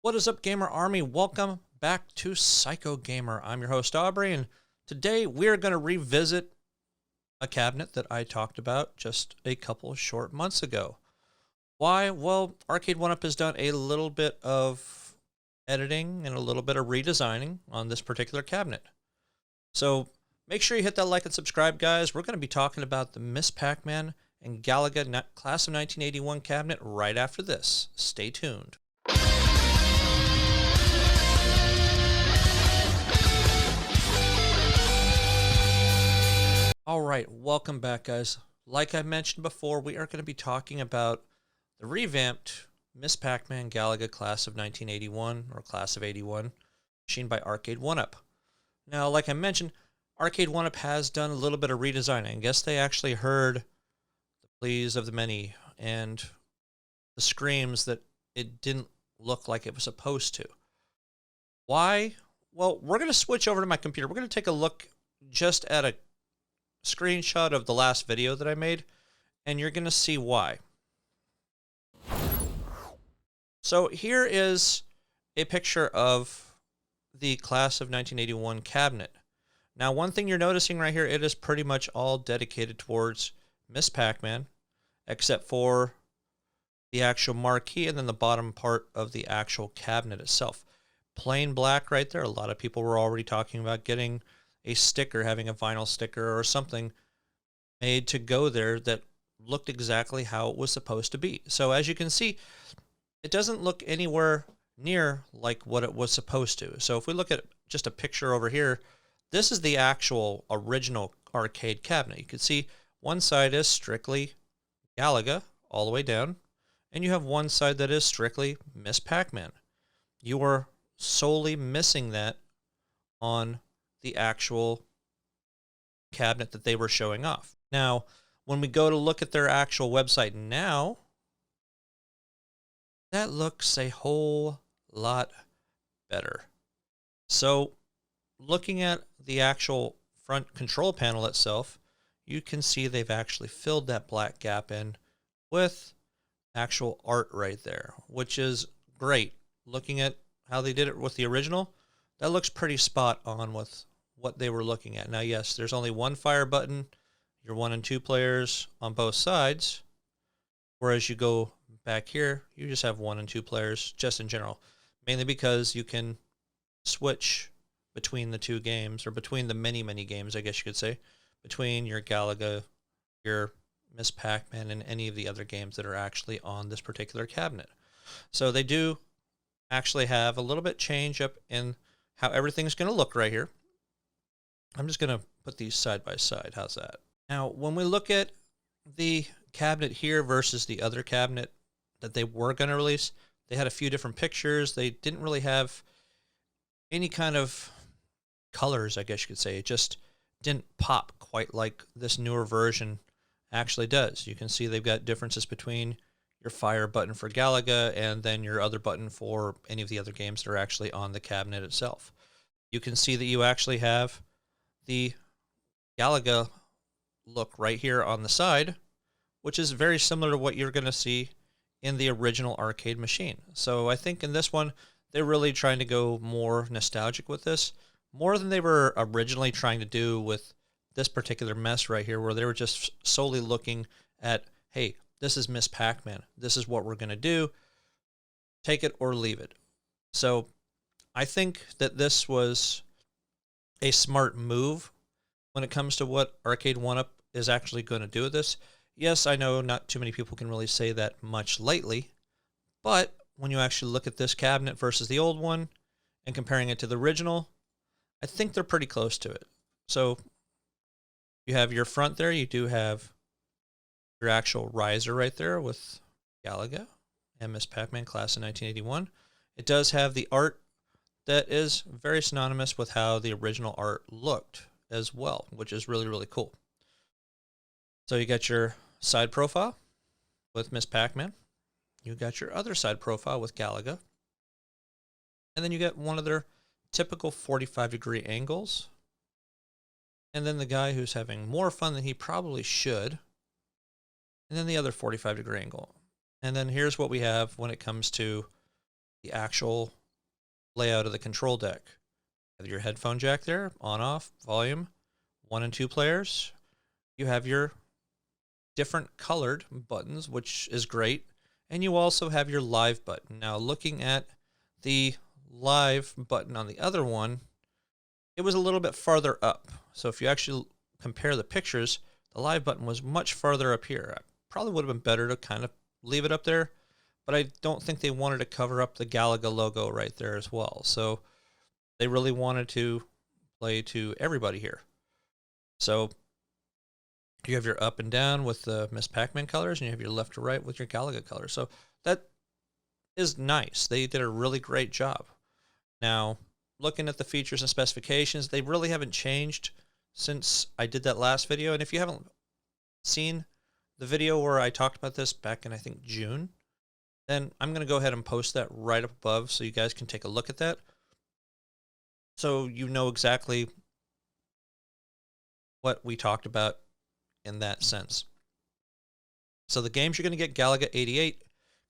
What is up, Gamer Army? Welcome back to Psycho Gamer. I'm your host, Aubrey, and today we're going to revisit a cabinet that I talked about just a couple of short months ago. Why? Well, Arcade1up has done a little bit of editing and a little bit of redesigning on this particular cabinet. So make sure you hit that like and subscribe, guys. We're going to be talking about the Miss Pac-Man and Galaga Class of 1981 cabinet right after this. Stay tuned. All right, welcome back, guys. Like I mentioned before, we are going to be talking about the revamped Miss Pac-Man Galaga Class of 1981, or Class of 81, machined by Arcade1up. Now, like I mentioned, Arcade1up has done a little bit of redesigning. I guess they actually heard the pleas of the many and the screams that it didn't look like it was supposed to. Why? Well, we're going to switch over to my computer. We're going to take a look just at a screenshot of the last video that I made, and you're going to see why. So here is a picture of the Class of 1981 cabinet. Now, one thing you're noticing right here, it is pretty much all dedicated towards Miss Pac-Man, except for the actual marquee and then the bottom part of the actual cabinet itself. Plain black right there. A lot of people were already talking about getting a sticker, having a vinyl sticker or something made to go there that looked exactly how it was supposed to be. So as you can see, it doesn't look anywhere near like what it was supposed to. So if we look at just a picture over here, this is the actual original arcade cabinet. You can see one side is strictly Galaga all the way down, and you have one side that is strictly Miss Pac-Man. You are solely missing that on the actual cabinet that they were showing off. Now, when we go to look at their actual website now, that looks a whole lot better. So, looking at the actual front control panel itself, you can see they've actually filled that black gap in with actual art right there, which is great. Looking at how they did it with the original, that looks pretty spot on with what they were looking at. Now, yes, there's only one fire button. You're 1 and 2 players on both sides. Whereas you go back here, you just have 1 and 2 players just in general. Mainly because you can switch between the two games, or between the many games, I guess you could say, between your Galaga, your Miss Pac-Man, and any of the other games that are actually on this particular cabinet. So they do actually have a little bit change up in how everything's going to look right here. I'm just going to put these side by side. How's that? Now, when we look at the cabinet here versus the other cabinet that they were going to release, they had a few different pictures. They didn't really have any kind of colors, I guess you could say. It just didn't pop quite like this newer version actually does. You can see they've got differences between your fire button for Galaga and then your other button for any of the other games that are actually on the cabinet itself. You can see that you actually have the Galaga look right here on the side, which is very similar to what you're going to see in the original arcade machine. So I think in this one, they're really trying to go more nostalgic with this, more than they were originally trying to do with this particular mess right here, where they were just solely looking at, hey, this is Miss Pac-Man. This is what we're going to do. Take it or leave it. So I think that this was a smart move when it comes to what Arcade1up is actually going to do with this. Yes, I know not too many people can really say that much lately, but when you actually look at this cabinet versus the old one and comparing it to the original, I think they're pretty close to it. So you have your front there. You do have your actual riser right there with Galaga and Miss Pac-Man Class of 1981. It does have the art that is very synonymous with how the original art looked as well, which is really cool. So you got your side profile with Miss Pac-Man. You got your other side profile with Galaga. And then you get one of their typical 45-degree angles. And then the guy who's having more fun than he probably should. And then the other 45-degree angle. And then here's what we have when it comes to the actual layout of the control deck. You have your headphone jack there, on off, volume, 1 and 2 players. You have your different colored buttons, which is great. And you also have your live button. Now, looking at the live button on the other one, it was a little bit farther up. So if you actually compare the pictures, the live button was much farther up here. I probably would have been better to kind of leave it up there, but I don't think they wanted to cover up the Galaga logo right there as well. So they really wanted to play to everybody here. So you have your up and down with the Miss Pac-Man colors, and you have your left to right with your Galaga colors. So that is nice. They did a really great job. Now, looking at the features and specifications, they really haven't changed since I did that last video. And if you haven't seen the video where I talked about this back in, I think, June, then I'm going to go ahead and post that right up above so you guys can take a look at that. So you know exactly what we talked about in that sense. So the games you're going to get: Galaga 88,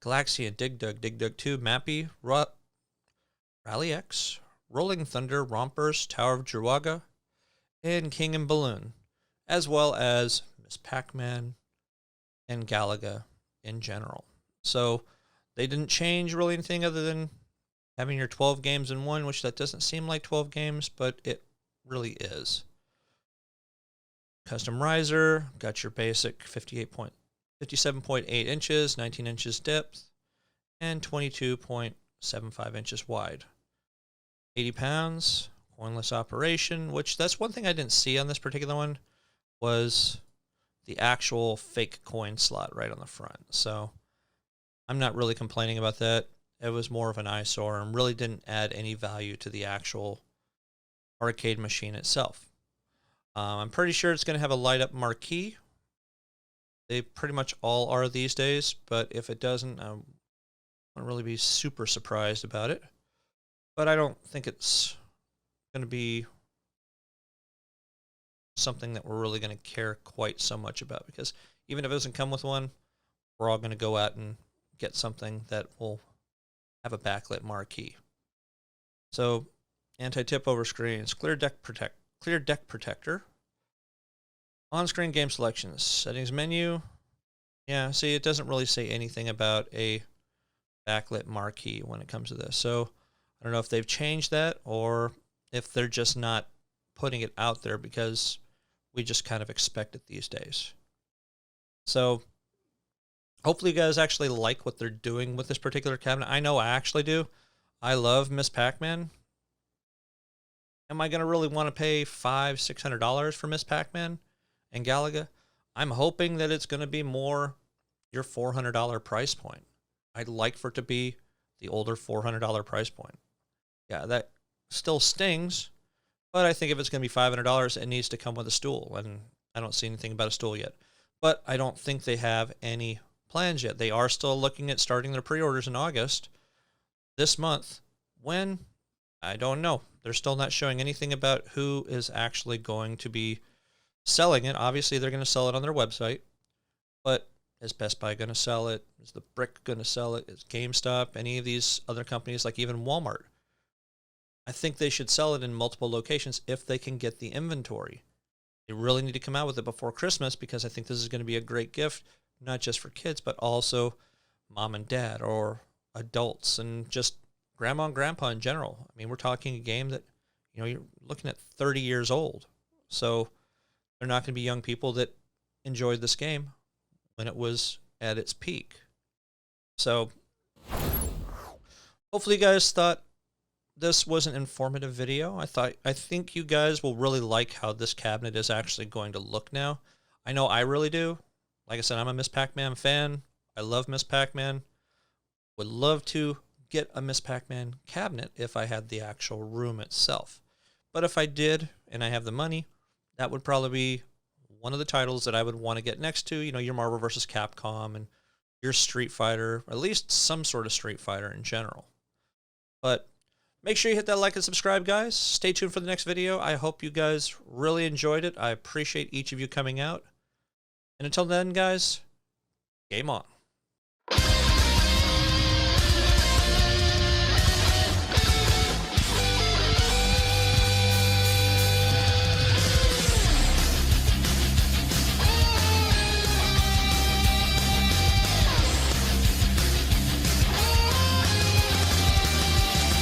Galaxian, Dig Dug 2, Mappy, Rally X, Rolling Thunder, Rompers, Tower of Druaga, and King and Balloon, as well as Miss Pac-Man and Galaga in general. So they didn't change really anything other than having your 12 games in one, which that doesn't seem like 12 games, but it really is. Custom riser, got your basic 57.8 inches, 19 inches depth, and 22.75 inches wide. 80 pounds, coinless operation, which that's one thing I didn't see on this particular one, was the actual fake coin slot right on the front. So I'm not really complaining about that. It was more of an eyesore and really didn't add any value to the actual arcade machine itself. I'm pretty sure it's going to have a light-up marquee. They pretty much all are these days, but if it doesn't, I won't really be super surprised about it. But I don't think it's going to be something that we're really going to care quite so much about, because even if it doesn't come with one, we're all going to go out and get something that will have a backlit marquee. So, anti-tip over screens, clear deck protector, on-screen game selections, settings menu. Yeah, see, it doesn't really say anything about a backlit marquee when it comes to this. So I don't know if they've changed that or if they're just not putting it out there because we just kind of expect it these days. So hopefully you guys actually like what they're doing with this particular cabinet. I know I actually do. I love Miss Pac-Man. Am I going to really want to pay $500-$600 for Miss Pac-Man and Galaga? I'm hoping that it's going to be more your $400 price point. I'd like for it to be the older $400 price point. Yeah, that still stings, but I think if it's going to be $500, it needs to come with a stool, and I don't see anything about a stool yet. But I don't think they have any plans yet. They are still looking at starting their pre-orders in August this month. When? I don't know. They're still not showing anything about who is actually going to be selling it. Obviously, they're going to sell it on their website, but is Best Buy going to sell it? Is the Brick going to sell it? Is GameStop? Any of these other companies, like even Walmart? I think they should sell it in multiple locations if they can get the inventory. They really need to come out with it before Christmas, because I think this is going to be a great gift, not just for kids, but also mom and dad or adults and just grandma and grandpa in general. I mean, we're talking a game that, you know, you're looking at 30 years old. So they're not going to be young people that enjoyed this game when it was at its peak. So hopefully you guys thought this was an informative video. I think you guys will really like how this cabinet is actually going to look now. I know I really do. Like I said, I'm a Miss Pac-Man fan. I love Miss Pac-Man. Would love to get a Miss Pac-Man cabinet if I had the actual room itself. But if I did and I have the money, that would probably be one of the titles that I would want to get next to, you know, your Marvel vs. Capcom and your Street Fighter, or at least some sort of Street Fighter in general. But make sure you hit that like and subscribe, guys. Stay tuned for the next video. I hope you guys really enjoyed it. I appreciate each of you coming out. And until then, guys, game on.